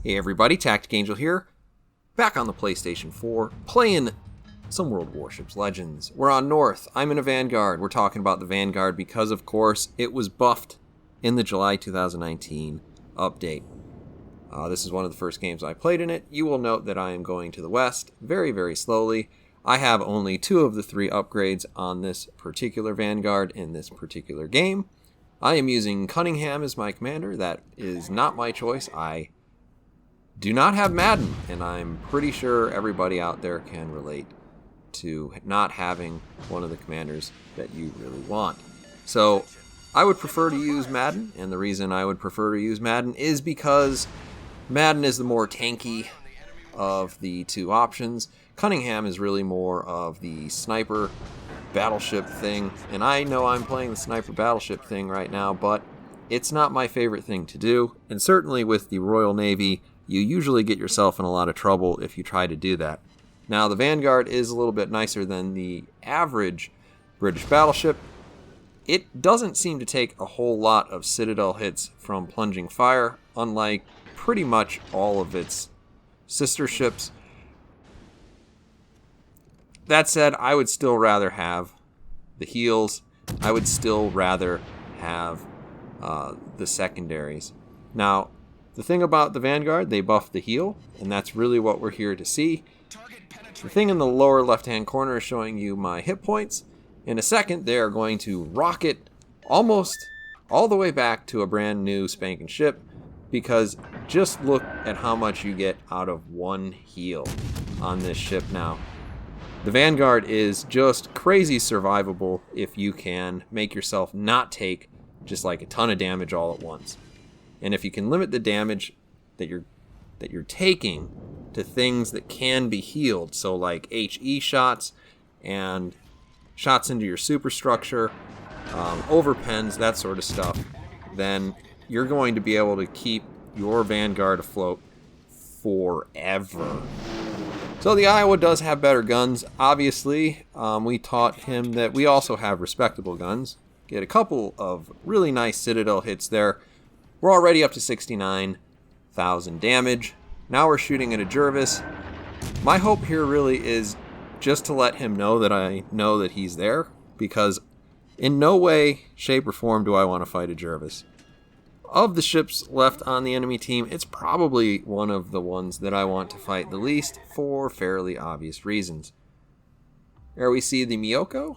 Hey everybody, Tactic Angel here, back on the PlayStation 4, playing some World of Warships Legends. We're on North, I'm in a Vanguard. We're talking about the Vanguard because, of course, it was buffed in the July 2019 update. This is one of the first games I played in it. You will note that I am going to the west very, very slowly. I have only 2 of the 3 upgrades on this particular Vanguard in this particular game. I am using Cunningham as my commander. That is not my choice. I do not have Madden, and I'm pretty sure everybody out there can relate to not having one of the commanders that you really want. So I would prefer to use Madden, and the reason I would prefer to use Madden is because Madden is the more tanky of the 2 options. Cunningham is really more of the sniper battleship thing, and I know I'm playing the sniper battleship thing right now, but it's not my favorite thing to do, and certainly with the Royal Navy, you usually get yourself in a lot of trouble if you try to do that. Now, the Vanguard is a little bit nicer than the average British battleship. It doesn't seem to take a whole lot of Citadel hits from plunging fire, unlike pretty much all of its sister ships. That said, I would still rather have the heals. I would still rather have the secondaries. Now, the thing about the Vanguard, they buffed the heal, and that's really what we're here to see. The thing in the lower left-hand corner is showing you my hit points. In a second, they are going to rocket almost all the way back to a brand new spanking ship, because just look at how much you get out of 1 heal on this ship now. The Vanguard is just crazy survivable if you can make yourself not take just like a ton of damage all at once. And if you can limit the damage that you're taking to things that can be healed, so like HE shots and shots into your superstructure, overpens, that sort of stuff, then you're going to be able to keep your Vanguard afloat forever. So the Iowa does have better guns. Obviously, we taught him that we also have respectable guns. Get a couple of really nice Citadel hits there. We're already up to 69,000 damage. Now we're shooting at a Jervis. My hope here really is just to let him know that I know that he's there, because in no way, shape, or form do I want to fight a Jervis. Of the ships left on the enemy team, it's probably one of the ones that I want to fight the least for fairly obvious reasons. There we see the Miyoko.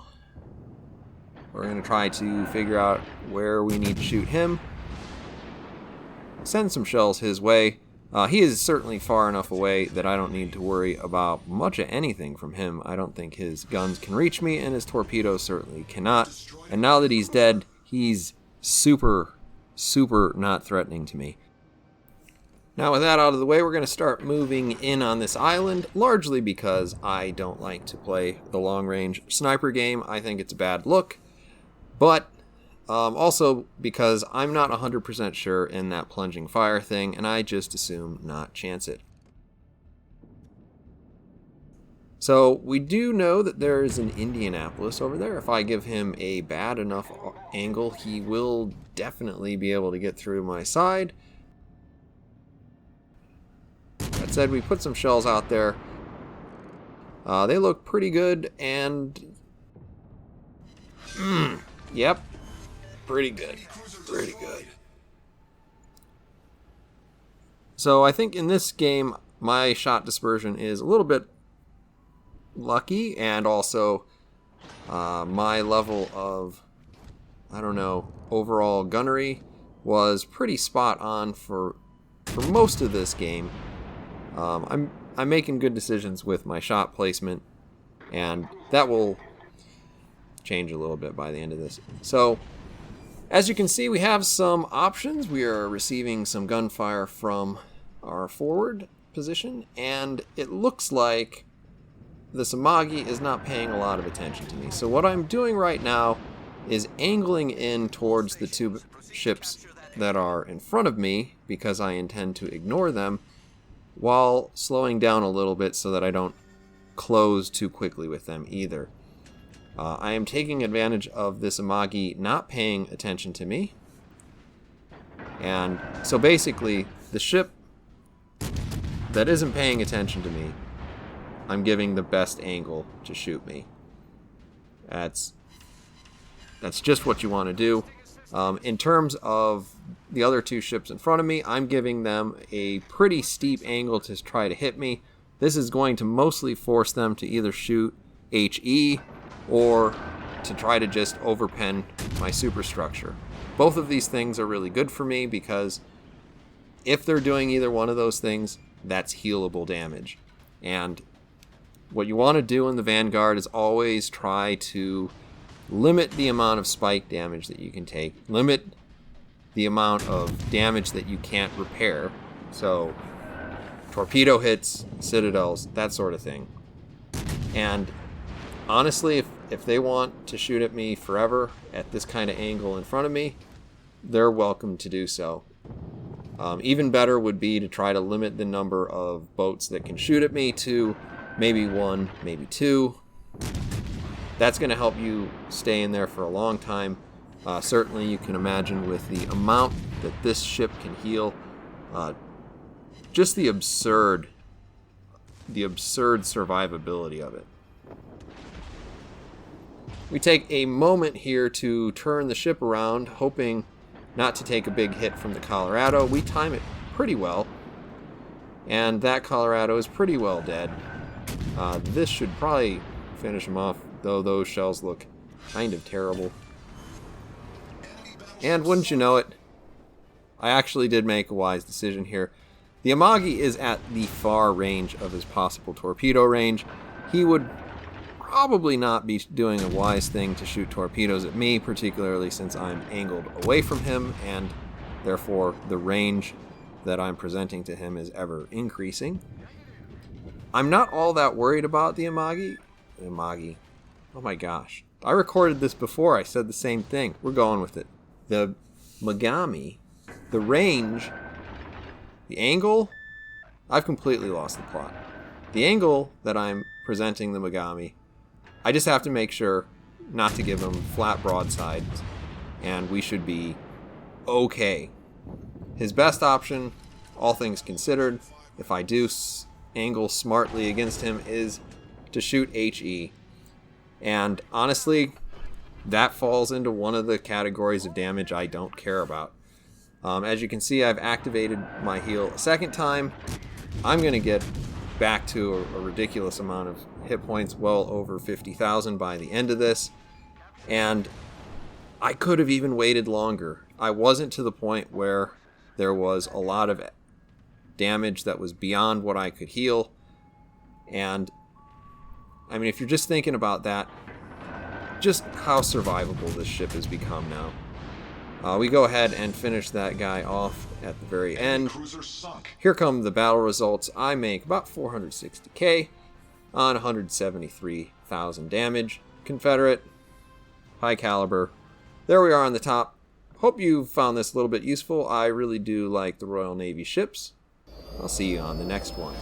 We're going to try to figure out where we need to shoot him. Send some shells his way. He is certainly far enough away that I don't need to worry about much of anything from him. I don't think his guns can reach me, and his torpedoes certainly cannot. And now that he's dead, he's super not threatening to me. Now with that out of the way, we're going to start moving in on this island, largely because I don't like to play the long-range sniper game. I think it's a bad look, but also because I'm not 100% sure in that plunging fire thing, and I just assume not chance it. So we do know that there is an Indianapolis over there. If I give him a bad enough angle, he will definitely be able to get through my side. That said, we put some shells out there. They look pretty good, and yep, pretty good. So I think in this game, my shot dispersion is a little bit lucky, and also my level of, I don't know, overall gunnery was pretty spot on for most of this game. I'm making good decisions with my shot placement, and that will change a little bit by the end of this. So as you can see, we have some options. We are receiving some gunfire from our forward position, and it looks like the Samagi is not paying a lot of attention to me. So what I'm doing right now is angling in towards the 2 ships that are in front of me, because I intend to ignore them, while slowing down a little bit so that I don't close too quickly with them either. I am taking advantage of this Amagi not paying attention to me. And so basically, the ship that isn't paying attention to me, I'm giving the best angle to shoot me. That's just what you want to do. In terms of the other two ships in front of me, I'm giving them a pretty steep angle to try to hit me. This is going to mostly force them to either shoot HE or to try to just overpen my superstructure. Both of these things are really good for me because if they're doing either one of those things, that's healable damage. And what you want to do in the Vanguard is always try to limit the amount of spike damage that you can take, limit the amount of damage that you can't repair. So torpedo hits, citadels, that sort of thing. And honestly, if they want to shoot at me forever at this kind of angle in front of me, they're welcome to do so. Even better would be to try to limit the number of boats that can shoot at me to maybe 1, maybe 2. That's going to help you stay in there for a long time. Certainly you can imagine with the amount that this ship can heal, just the absurd survivability of it. We take a moment here to turn the ship around, hoping not to take a big hit from the Colorado. We time it pretty well, and that Colorado is pretty well dead. This should probably finish him off, though those shells look kind of terrible. And wouldn't you know it, I actually did make a wise decision here. The Amagi is at the far range of his possible torpedo range. He would probably not be doing a wise thing to shoot torpedoes at me, particularly since I'm angled away from him, and therefore the range that I'm presenting to him is ever increasing. I'm not all that worried about the Amagi. Oh my gosh. I recorded this before. I said the same thing. We're going with it. The Megami, the range, the angle, I've completely lost the plot. The angle that I'm presenting the Megami, I just have to make sure not to give him flat broadsides, and we should be okay. His best option, all things considered, if I do angle smartly against him, is to shoot HE. And honestly, that falls into one of the categories of damage I don't care about. As you can see, I've activated my heal a second time. I'm going to get back to a ridiculous amount of hit points, well over 50,000 by the end of this. And I could have even waited longer. I wasn't to the point where there was a lot of damage that was beyond what I could heal. And I mean, if you're just thinking about that, just how survivable this ship has become now. We go ahead and finish that guy off at the very end. Here come the battle results. I make about 460k on 173,000 damage. Confederate, high caliber. There we are on the top. Hope you found this a little bit useful. I really do like the Royal Navy ships. I'll see you on the next one.